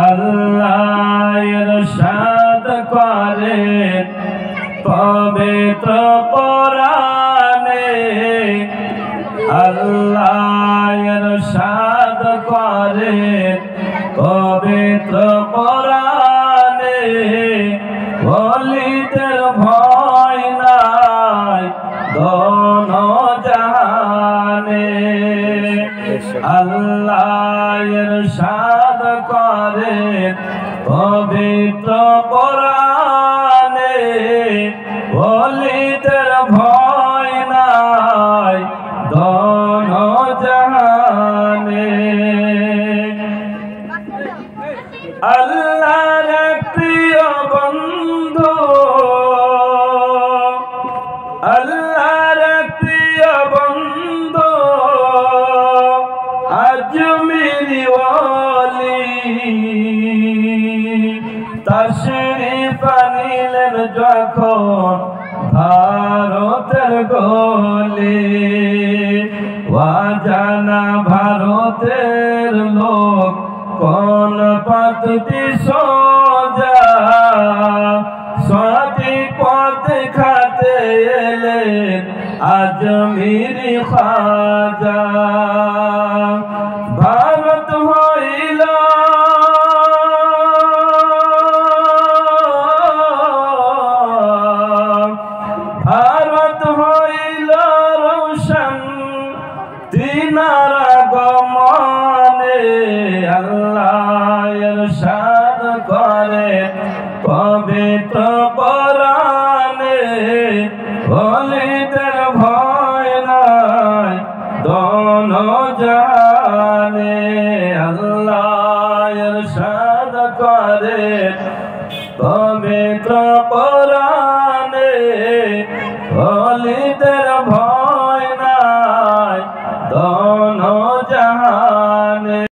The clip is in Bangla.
আল্লাহ ইরশাদ করেন পবিত্র কোরআনে, আল্লাহ ইরশাদ করেন পবিত্র কোরআনে, ওলিদের ভয় নাই দোনো জাহানে। আল্লাহ ইরশাদ করেন পবিত্র কোরআনে, ওলিদের ভয় নাই দোনো জাহানে। আল্লাহর প্রিয় বন্ধু, আল্লাহর প্রিয় বন্ধু আজমিরি ওলি, তাশরীফ আনিলেন যখন ভারতের গলি, ওয়াজানা ভারতের লোক কোন পথটি সোজা, সঠিক পথ খাতে এলেন আজমিরি খাজা। ভারত হইল ভারত হইল রোশন তিনার আগমনে, আল্লাহ ইরশাদ করেন পবিত্র কোরআনে, ওলিদের ভয় নাই দোনো জাহানে। আল্লাহ ইরশাদ করেন পবিত্র কোরআনে,